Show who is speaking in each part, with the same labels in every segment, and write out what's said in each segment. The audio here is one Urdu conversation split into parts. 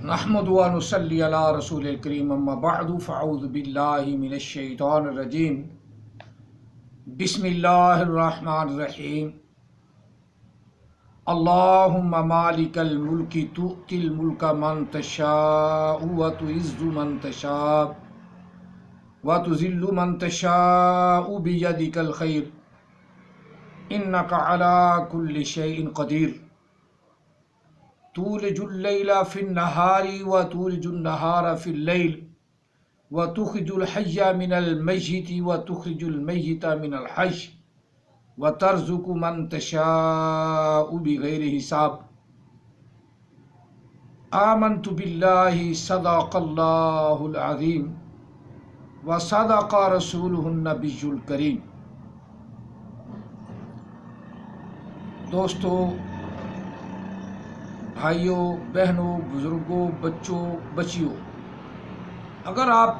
Speaker 1: نحمد و نصلی علی رسول الکریم اما بعد فاعوذ باللہ من الشیطان الرجیم بسم اللہ الرحمن الرحیم اللہم مالک الملک تؤتی الملک من تشاء وتعز من تشاء وتذل من تشاء بیدک الخیر انک علی کل شیء قدیر تولج اللیل فی النہار وتولج النہار فی اللیل وتخرج الحی من المیت وتخرج المیت من الحی وترزق من تشاء بغیر حساب آمنت باللہ صدق اللہ العظیم وصدق رسولہ النبی الکریم۔ دوستو، بھائیوں، بہنوں، بزرگوں، بچوں، بچیوں، اگر آپ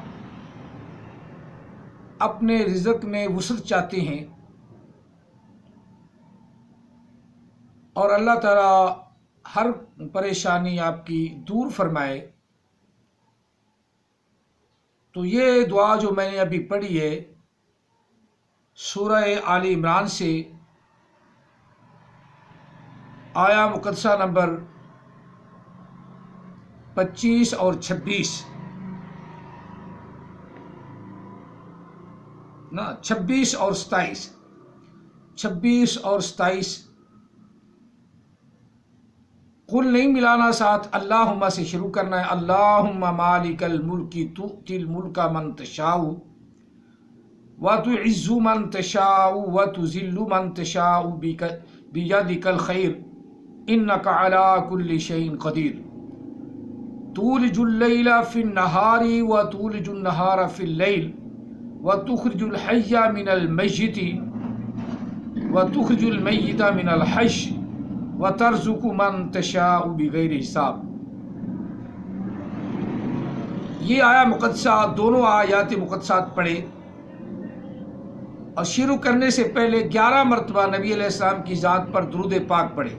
Speaker 1: اپنے رزق میں وسعت چاہتے ہیں اور اللہ تعالیٰ ہر پریشانی آپ کی دور فرمائے، تو یہ دعا جو میں نے ابھی پڑھی ہے سورہ آل عمران سے آیا مقدسہ نمبر 25 اور 26 26 اور 27 قل نہیں ملانا، ساتھ اللہم سے شروع کرنا ہے۔ اللہم مالک الملک تؤتی الملک من تشاء وتعز من تشاء وتذل من تشاء بیدک الخیر انک علی کل شیء قدیر تولج اللیل فی النہار وتولج النہار فی اللیل وتخرج الحی من المیت وتخرج المیت من الحی وترزق من تشاء بغیر حساب۔ یہ آیا مقدسہ، دونوں آیات مقدسات پڑھے اور شروع کرنے سے پہلے 11 مرتبہ نبی علیہ السلام کی ذات پر درود پاک پڑھے۔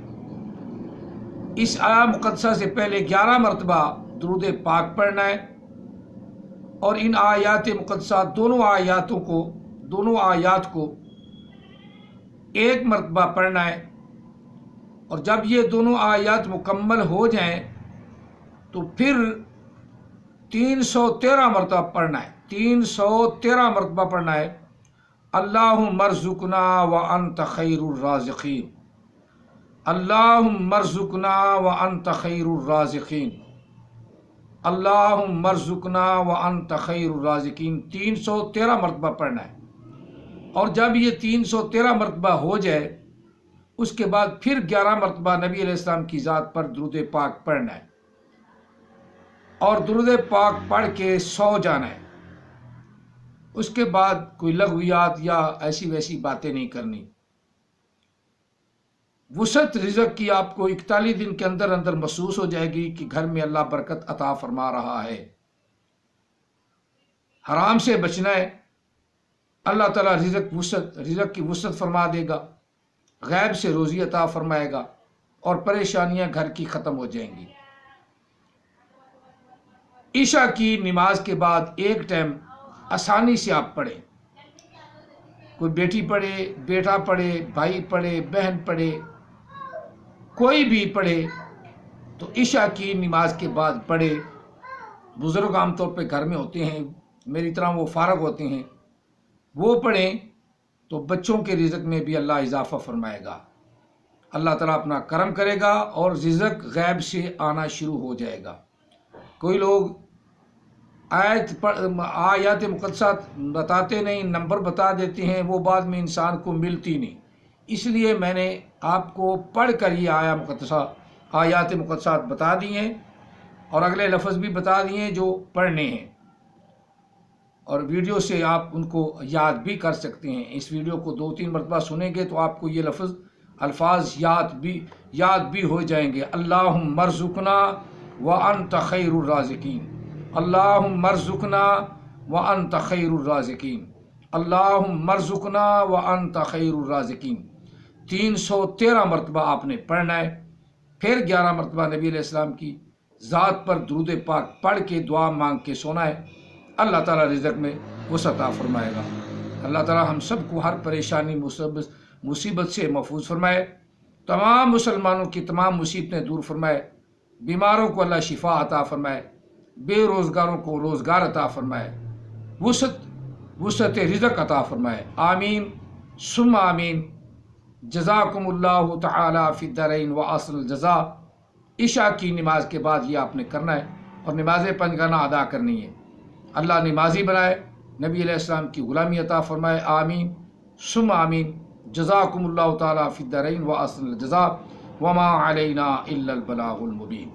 Speaker 1: اس آیا مقدسہ سے پہلے 11 مرتبہ درود پاک پڑھنا ہے، اور ان آیات مقدسات دونوں آیات کو ایک مرتبہ پڑھنا ہے، اور جب یہ دونوں آیات مکمل ہو جائیں تو پھر 313 مرتبہ پڑھنا ہے، 313 مرتبہ پڑھنا ہے۔ اللہم ارزقنا وانت خیر الرازقین، اللہم ارزقنا وانت خیر الرازقین، اللہم ارزقنا وانت خیر الرازقین 313 مرتبہ پڑھنا ہے، اور جب یہ 313 مرتبہ ہو جائے اس کے بعد پھر 11 مرتبہ نبی علیہ السلام کی ذات پر درود پاک پڑھنا ہے، اور درود پاک پڑھ کے سو جانا ہے۔ اس کے بعد کوئی لغویات یا ایسی ویسی باتیں نہیں کرنی۔ وسعت رزق کی آپ کو 41 دن کے اندر اندر محسوس ہو جائے گی کہ گھر میں اللہ برکت عطا فرما رہا ہے۔ حرام سے بچنا ہے، اللہ تعالیٰ رزق کی وسعت فرما دے گا، غیب سے روزی عطا فرمائے گا، اور پریشانیاں گھر کی ختم ہو جائیں گی۔ عشاء کی نماز کے بعد ایک ٹائم آسانی سے آپ پڑھیں، کوئی بیٹی پڑھے، بیٹا پڑھے، بھائی پڑھے، بہن پڑھے، کوئی بھی پڑھے، تو عشاء کی نماز کے بعد پڑھے۔ بزرگ عام طور پہ گھر میں ہوتے ہیں، میری طرح وہ فارغ ہوتے ہیں، وہ پڑھیں تو بچوں کے رزق میں بھی اللہ اضافہ فرمائے گا، اللہ تعالیٰ اپنا کرم کرے گا اور رزق غیب سے آنا شروع ہو جائے گا۔ کوئی لوگ آیات مقدسات بتاتے نہیں، نمبر بتا دیتے ہیں، وہ بعد میں انسان کو ملتی نہیں، اس لیے میں نے آپ کو پڑھ کر یہ آیات مقدسات بتا دی ہیں، اور اگلے لفظ بھی بتا دیے ہیں جو پڑھنے ہیں، اور ویڈیو سے آپ ان کو یاد بھی کر سکتے ہیں۔ اس ویڈیو کو 2-3 مرتبہ سنیں گے تو آپ کو یہ الفاظ یاد بھی ہو جائیں گے۔ اللہم ارزقنا وانت خیر الرازقین، اللہم ارزقنا وانت خیر الرازقین، اللہم ارزقنا وانت خیر الرازقین 313 مرتبہ آپ نے پڑھنا ہے۔ پھر 11 مرتبہ نبی علیہ السلام کی ذات پر درود پاک پڑھ کے دعا مانگ کے سونا ہے، اللہ تعالیٰ رزق میں وسعت عطا فرمائے گا۔ اللہ تعالیٰ ہم سب کو ہر پریشانی مصیبت سے محفوظ فرمائے، تمام مسلمانوں کی تمام مصیبتیں دور فرمائے، بیماروں کو اللہ شفا عطا فرمائے، بے روزگاروں کو روزگار عطا فرمائے، وسعت رزق عطا فرمائے، آمین ثم آمین۔ جزاکم اللہ تعالی فی الدارین واحسن الجزاء۔ عشاء کی نماز کے بعد یہ آپ نے کرنا ہے اور نماز پنجگانہ ادا کرنی ہے۔ اللہ نمازی بنائے، نبی علیہ السلام کی غلامی عطا فرمائے، آمین ثم آمین۔ جزاکم اللہ تعالی فی الدارین واحسن الجزاء وما علینا الا البلاغ المبین۔